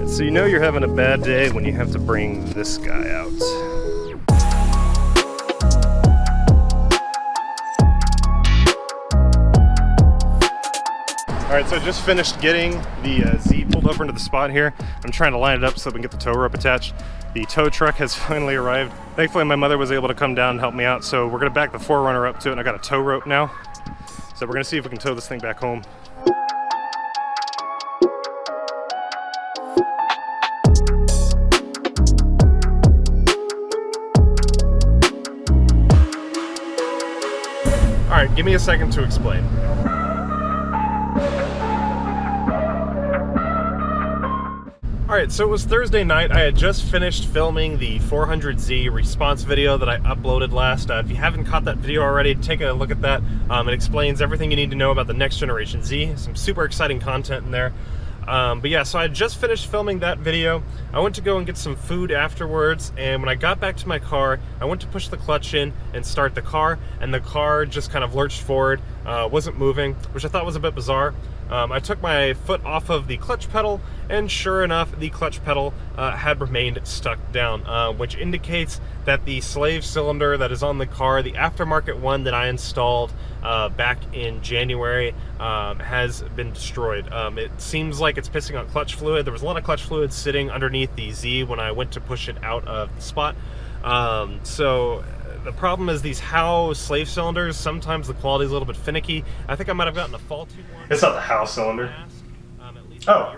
So you know you're having a bad day when you have to bring this guy out. Alright, so I just finished getting the Z pulled over into the spot here. I'm trying to line it up so we can get the tow rope attached. The tow truck has finally arrived. Thankfully my mother was able to come down and help me out, so we're going to back the 4Runner up to it, and I got a tow rope now. So we're going to see if we can tow this thing back home. Alright, give me a second to explain. Alright, so it was Thursday night. I had just finished filming the 400Z response video that I uploaded last. If you haven't caught that video already, take a look at that. It explains everything you need to know about the next generation Z. Some super exciting content in there. But yeah, so I had just finished filming that video. I went to go and get some food afterwards, and when I got back to my car, I went to push the clutch in and start the car, and the car just kind of lurched forward, wasn't moving, which I thought was a bit bizarre. I took my foot off of the clutch pedal, and sure enough, the clutch pedal had remained stuck down, which indicates that the slave cylinder that is on the car, the aftermarket one that I installed back in January, has been destroyed. It seems like it's pissing out clutch fluid. There was a lot of clutch fluid sitting underneath the Z when I went to push it out of the spot. So the problem is these Howe slave cylinders, sometimes the quality is a little bit finicky. I think I might have gotten a faulty one. It's not the Howe cylinder. Oh,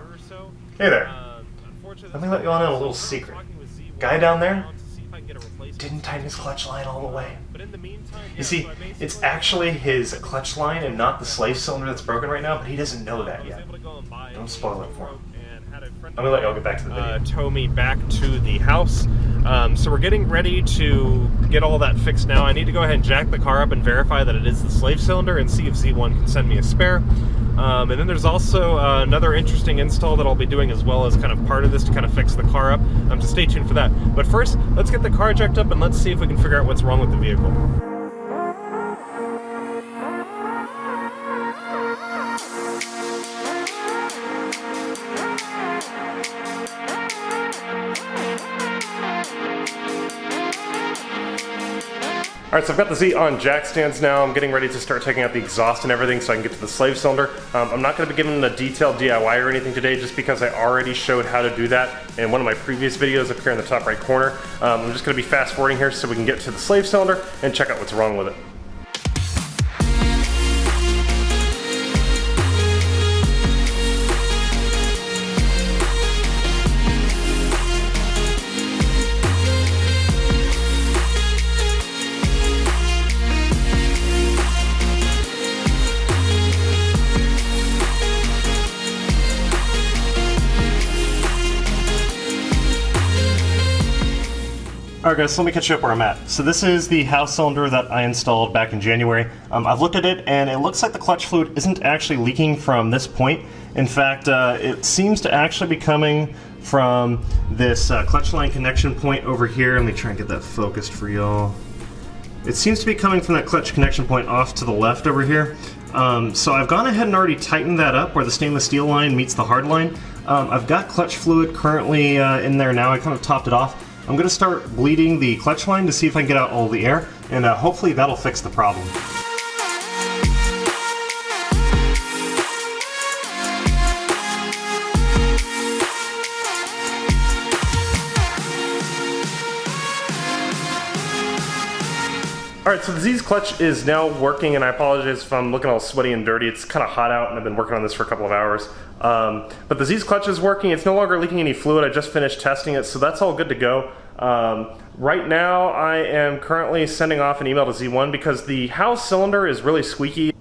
hey there. Let me let you on a little secret. Guy down there didn't tighten his clutch line all the way. You see, it's actually his clutch line and not the slave cylinder that's broken right now, but he doesn't know that yet. Don't spoil it for him. I'm gonna let y'all get back to the video. Tow me back to the house. So we're getting ready to get all that fixed now. I need to go ahead and jack the car up and verify that it is the slave cylinder and see if Z1 can send me a spare. And then there's also another interesting install that I'll be doing as well as kind of part of this to kind of fix the car up. So stay tuned for that. But first, let's get the car jacked up and let's see if we can figure out what's wrong with the vehicle. Alright, so I've got the Z on jack stands now. I'm getting ready to start taking out the exhaust and everything so I can get to the slave cylinder. I'm not going to be giving a detailed DIY or anything today just because I already showed how to do that in one of my previous videos up here in the top right corner. I'm just going to be fast forwarding here so we can get to the slave cylinder and check out what's wrong with it. Alright guys, so let me catch you up where I'm at. So this is the Howe cylinder that I installed back in January. I've looked at it and it looks like the clutch fluid isn't actually leaking from this point. In fact, it seems to actually be coming from this clutch line connection point over here. Let me try and get that focused for y'all. It seems to be coming from that clutch connection point off to the left over here. So I've gone ahead and already tightened that up where the stainless steel line meets the hard line. I've got clutch fluid currently in there now. I kind of topped it off. I'm going to start bleeding the clutch line to see if I can get out all the air, and hopefully that'll fix the problem. Alright, so the Z's clutch is now working, and I apologize if I'm looking all sweaty and dirty. It's kind of hot out and I've been working on this for a couple of hours. But the Z's clutch is working. It's no longer leaking any fluid. I just finished testing it, so that's all good to go. Right now I am currently sending off an email to Z1 because the Howe cylinder is really squeaky.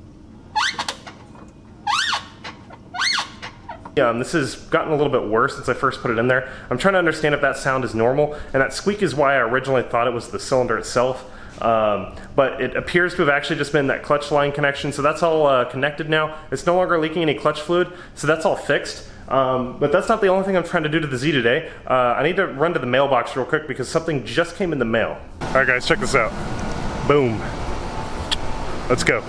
This has gotten a little bit worse since I first put it in there. I'm trying to understand if that sound is normal, and that squeak is why I originally thought it was the cylinder itself. But it appears to have actually just been that clutch line connection, so that's all connected now. It's no longer leaking any clutch fluid, so that's all fixed. But that's not the only thing I'm trying to do to the Z today. I need to run to the mailbox real quick because something just came in the mail. Alright guys, check this out. Boom. Let's go.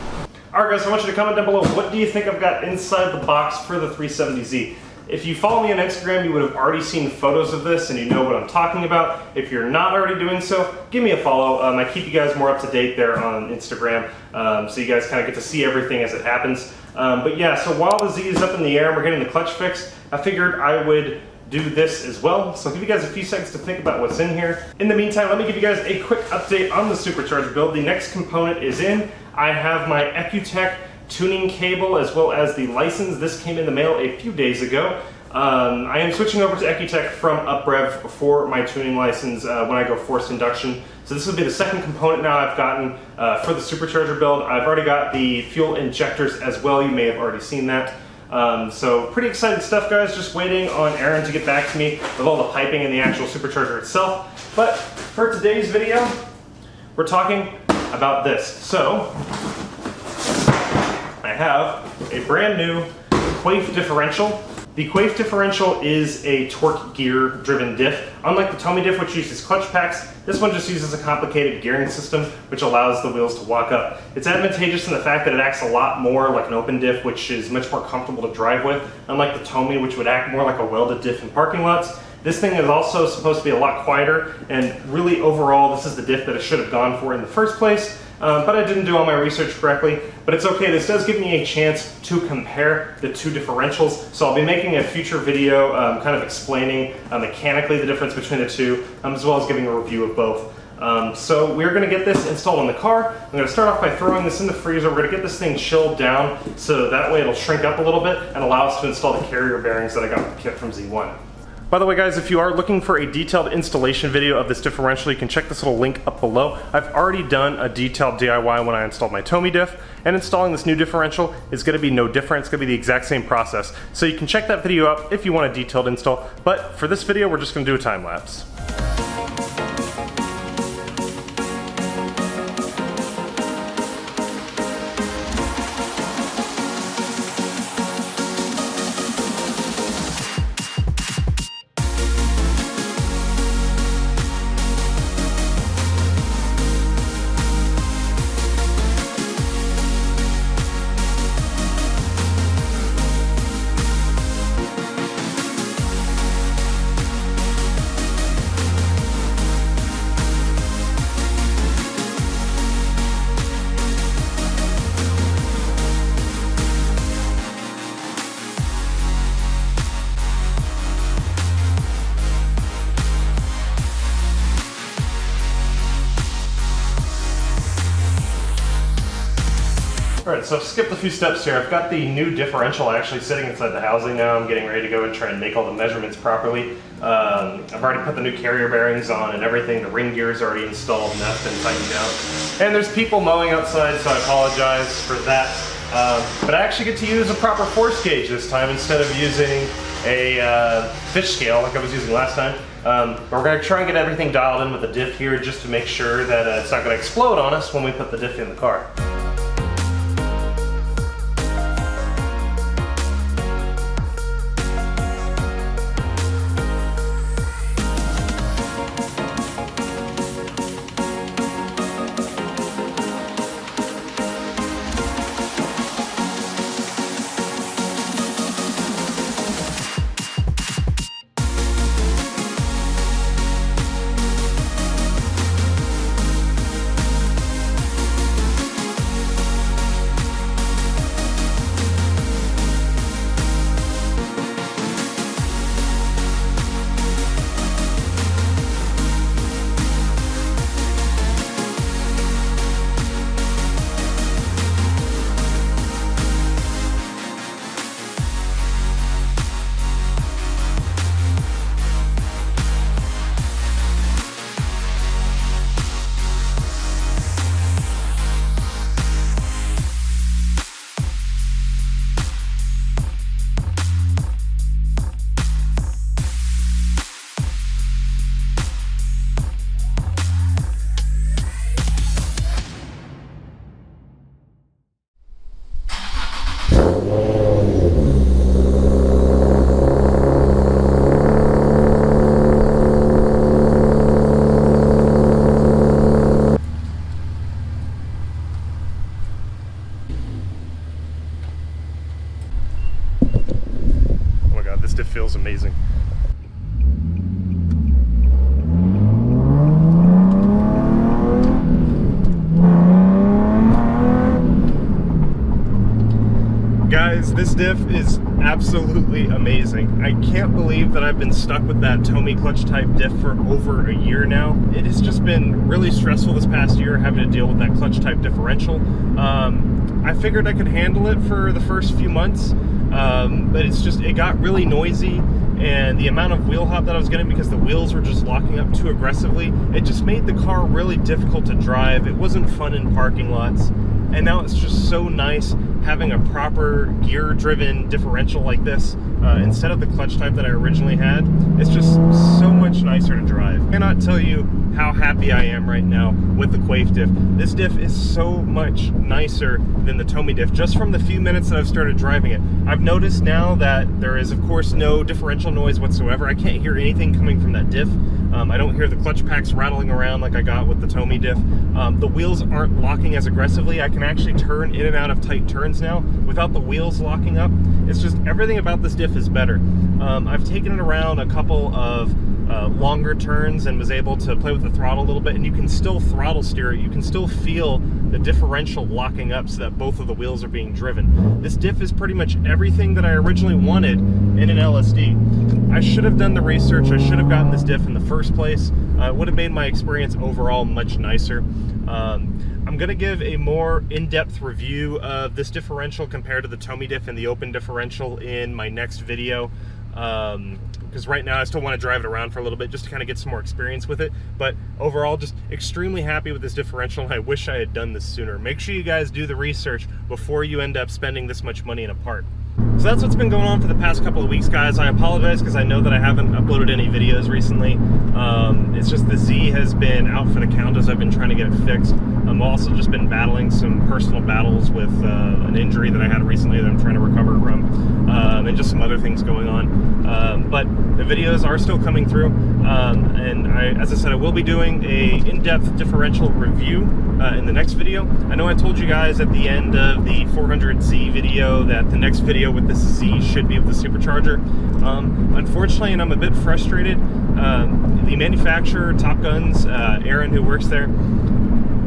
Alright guys, I want you to comment down below, what do you think I've got inside the box for the 370Z? If you follow me on Instagram, you would have already seen photos of this and you know what I'm talking about. If you're not already doing so, give me a follow. I keep you guys more up to date there on Instagram, so you guys kind of get to see everything as it happens. But yeah, so while the Z is up in the air and we're getting the clutch fixed, I figured I would do this as well. So I'll give you guys a few seconds to think about what's in here. In the meantime, let me give you guys a quick update on the Supercharger build. The next component is in. I have my Ecutech tuning cable as well as the license. This came in the mail a few days ago. I am switching over to Ecutech from UpRev for my tuning license when I go forced induction. So this will be the second component now I've gotten for the Supercharger build. I've already got the fuel injectors as well. You may have already seen that. So pretty exciting stuff, guys. Just waiting on Aaron to get back to me with all the piping and the actual Supercharger itself. But for today's video, we're talking about this. So I have a brand new Quaife differential. The Quaife differential is a torque gear driven diff. Unlike the Tomy diff, which uses clutch packs, this one just uses a complicated gearing system which allows the wheels to walk up. It's advantageous in the fact that it acts a lot more like an open diff, which is much more comfortable to drive with, unlike the Tomy, which would act more like a welded diff in parking lots. This thing is also supposed to be a lot quieter, and really overall this is the diff that I should have gone for in the first place. But I didn't do all my research correctly, but it's okay. This does give me a chance to compare the two differentials. So I'll be making a future video kind of explaining mechanically the difference between the two, as well as giving a review of both. So we're gonna get this installed in the car. I'm gonna start off by throwing this in the freezer. We're gonna get this thing chilled down so that way it'll shrink up a little bit and allow us to install the carrier bearings that I got with the kit from Z1. By the way, guys, if you are looking for a detailed installation video of this differential, you can check this little link up below. I've already done a detailed DIY when I installed my Tomy diff, and installing this new differential is going to be no different. It's going to be the exact same process. So you can check that video out if you want a detailed install, but for this video, we're just going to do a time lapse. Alright, so I've skipped a few steps here. I've got the new differential actually sitting inside the housing now. I'm getting ready to go and try and make all the measurements properly. I've already put the new carrier bearings on and everything. The ring gear is already installed and that's been tightened down. And there's people mowing outside, so I apologize for that. But I actually get to use a proper force gauge this time instead of using a fish scale like I was using last time. But we're going to try and get everything dialed in with the diff here just to make sure that it's not going to explode on us when we put the diff in the car. diff is absolutely amazing. I can't believe that I've been stuck with that Tomy clutch type diff for over a year now. It has just been really stressful this past year having to deal with that clutch type differential. I figured I could handle it for the first few months, but it got really noisy, and the amount of wheel hop that I was getting because the wheels were just locking up too aggressively, it just made the car really difficult to drive. It wasn't fun in parking lots, and now it's just so nice having a proper gear-driven differential like this instead of the clutch type that I originally had. It's just so much nicer to drive. I cannot tell you how happy I am right now with the Quaife diff. This diff is so much nicer than the Tomy diff, just from the few minutes that I've started driving it. I've noticed now that there is, of course, no differential noise whatsoever. I can't hear anything coming from that diff. I don't hear the clutch packs rattling around like I got with the Tomy diff. The wheels aren't locking as aggressively. I can actually turn in and out of tight turns now without the wheels locking up. It's just everything about this diff is better. I've taken it around a couple of longer turns and was able to play with the throttle a little bit, and you can still throttle steer it. You can still feel the differential locking up so that both of the wheels are being driven. This diff is pretty much everything that I originally wanted in an LSD. I should have done the research. I should have gotten this diff in the first place. It would have made my experience overall much nicer. I'm going to give a more in-depth review of this differential compared to the Tomy diff and the open differential in my next video. Because right now I still want to drive it around for a little bit just to kind of get some more experience with it. But overall, just extremely happy with this differential, and I wish I had done this sooner. Make sure you guys do the research before you end up spending this much money in a part. So that's what's been going on for the past couple of weeks, guys. I apologize because I know that I haven't uploaded any videos recently. It's just the Z has been out for the count as I've been trying to get it fixed. I've also just been battling some personal battles with an injury that I had recently that I'm trying to recover from, and just some other things going on. But the videos are still coming through, and as I said, I will be doing a in-depth differential review in the next video. I know I told you guys at the end of the 400Z video that the next video with this Z should be with the Supercharger. Unfortunately, and I'm a bit frustrated, the manufacturer, Top Guns, Aaron, who works there,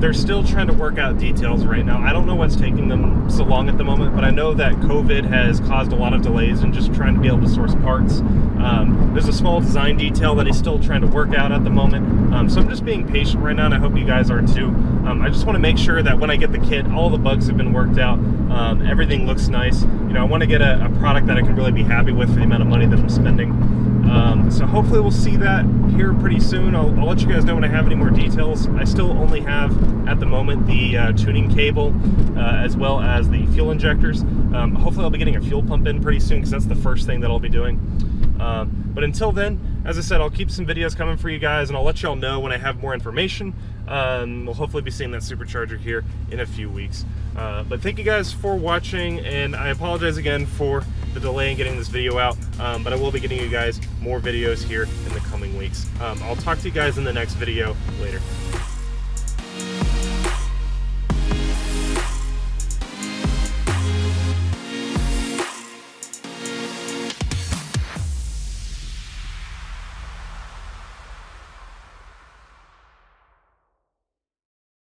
they're still trying to work out details right now. I don't know what's taking them so long at the moment, but I know that COVID has caused a lot of delays in just trying to be able to source parts. There's a small design detail that he's still trying to work out at the moment. So I'm just being patient right now, and I hope you guys are too. I just want to make sure that when I get the kit, all the bugs have been worked out. Everything looks nice. You know, I want to get a product that I can really be happy with for the amount of money that I'm spending. So hopefully we'll see that here pretty soon. I'll let you guys know when I have any more details. I still only have, at the moment, the tuning cable as well as the fuel injectors. Hopefully I'll be getting a fuel pump in pretty soon because that's the first thing that I'll be doing. But until then, as I said, I'll keep some videos coming for you guys, and I'll let y'all know when I have more information. We'll hopefully be seeing that Supercharger here in a few weeks. But thank you guys for watching, and I apologize again for the delay in getting this video out, but I will be getting you guys more videos here in the coming weeks. I'll talk to you guys in the next video later.